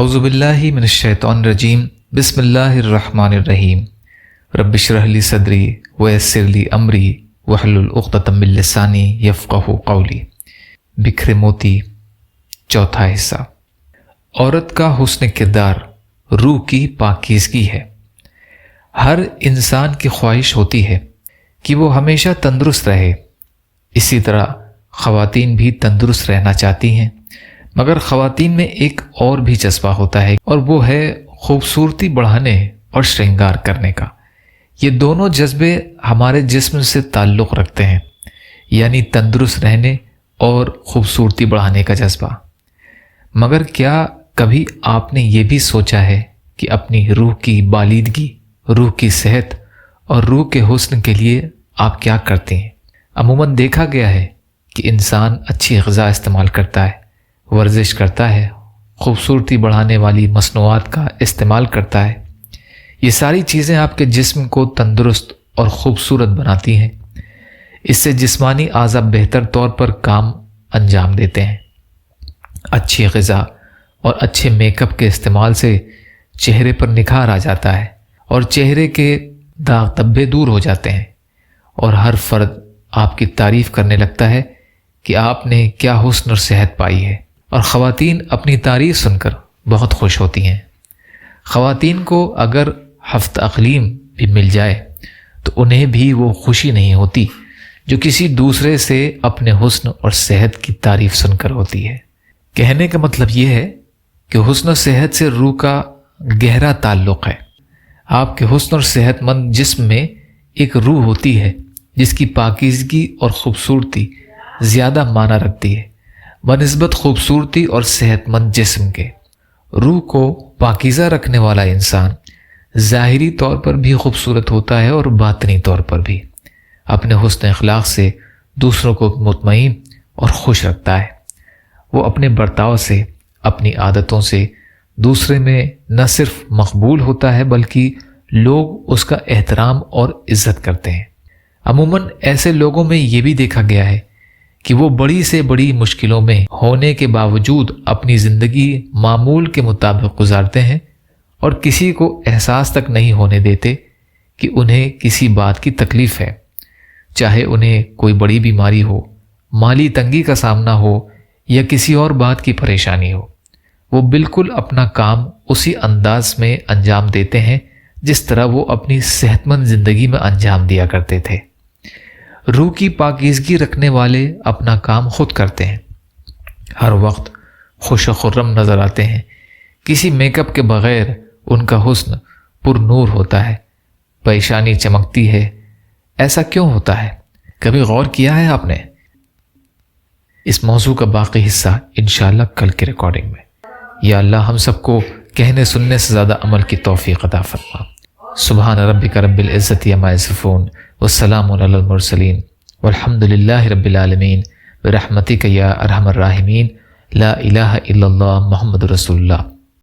اعوذ باللہ من الشیطان الرجیم بسم اللہ الرحمن الرحیم رب اشرح لی صدری ویسر لی امری واحلل عقدۃ من لسانی یفقہوا قولی۔ بکھرے موتی، چوتھا حصہ۔ عورت کا حسن کردار روح کی پاکیزگی ہے۔ ہر انسان کی خواہش ہوتی ہے کہ وہ ہمیشہ تندرست رہے، اسی طرح خواتین بھی تندرست رہنا چاہتی ہیں، مگر خواتین میں ایک اور بھی جذبہ ہوتا ہے اور وہ ہے خوبصورتی بڑھانے اور شرنگار کرنے کا۔ یہ دونوں جذبے ہمارے جسم سے تعلق رکھتے ہیں، یعنی تندرست رہنے اور خوبصورتی بڑھانے کا جذبہ۔ مگر کیا کبھی آپ نے یہ بھی سوچا ہے کہ اپنی روح کی بالیدگی، روح کی صحت اور روح کے حسن کے لیے آپ کیا کرتے ہیں؟ عموماً دیکھا گیا ہے کہ انسان اچھی غذا استعمال کرتا ہے، ورزش کرتا ہے، خوبصورتی بڑھانے والی مصنوعات کا استعمال کرتا ہے۔ یہ ساری چیزیں آپ کے جسم کو تندرست اور خوبصورت بناتی ہیں۔ اس سے جسمانی اعضاء بہتر طور پر کام انجام دیتے ہیں۔ اچھی غذا اور اچھے میک اپ کے استعمال سے چہرے پر نکھار آ جاتا ہے اور چہرے کے داغ دھبے دور ہو جاتے ہیں، اور ہر فرد آپ کی تعریف کرنے لگتا ہے کہ آپ نے کیا حسن اور صحت پائی ہے، اور خواتین اپنی تعریف سن کر بہت خوش ہوتی ہیں۔ خواتین کو اگر ہفت اقلیم بھی مل جائے تو انہیں بھی وہ خوشی نہیں ہوتی جو کسی دوسرے سے اپنے حسن اور صحت کی تعریف سن کر ہوتی ہے۔ کہنے کا مطلب یہ ہے کہ حسن و صحت سے روح کا گہرا تعلق ہے۔ آپ کے حسن اور صحت مند جسم میں ایک روح ہوتی ہے جس کی پاکیزگی اور خوبصورتی زیادہ معنی رکھتی ہے بنسبت خوبصورتی اور صحت مند جسم کے۔ روح کو پاکیزہ رکھنے والا انسان ظاہری طور پر بھی خوبصورت ہوتا ہے اور باطنی طور پر بھی۔ اپنے حسن اخلاق سے دوسروں کو مطمئن اور خوش رکھتا ہے۔ وہ اپنے برتاؤ سے، اپنی عادتوں سے دوسرے میں نہ صرف مقبول ہوتا ہے بلکہ لوگ اس کا احترام اور عزت کرتے ہیں۔ عموماً ایسے لوگوں میں یہ بھی دیکھا گیا ہے کہ وہ بڑی سے بڑی مشکلوں میں ہونے کے باوجود اپنی زندگی معمول کے مطابق گزارتے ہیں اور کسی کو احساس تک نہیں ہونے دیتے کہ انہیں کسی بات کی تکلیف ہے، چاہے انہیں کوئی بڑی بیماری ہو، مالی تنگی کا سامنا ہو یا کسی اور بات کی پریشانی ہو۔ وہ بالکل اپنا کام اسی انداز میں انجام دیتے ہیں جس طرح وہ اپنی صحت مند زندگی میں انجام دیا کرتے تھے۔ روح کی پاکیزگی رکھنے والے اپنا کام خود کرتے ہیں، ہر وقت خوش و خرم نظر آتے ہیں، کسی میک اپ کے بغیر ان کا حسن پر نور ہوتا ہے، پیشانی چمکتی ہے۔ ایسا کیوں ہوتا ہے؟ کبھی غور کیا ہے آپ نے؟ اس موضوع کا باقی حصہ انشاءاللہ کل کی ریکارڈنگ میں۔ یا اللہ ہم سب کو کہنے سننے سے زیادہ عمل کی توفیق عطا فرما۔ سبحان ربک رب العزت عما یصفون والسلام علی المرسلین والحمد للہ رب العالمین برحمتک یا ارحم الراحمین لا الہ الا اللہ محمد رسول اللہ۔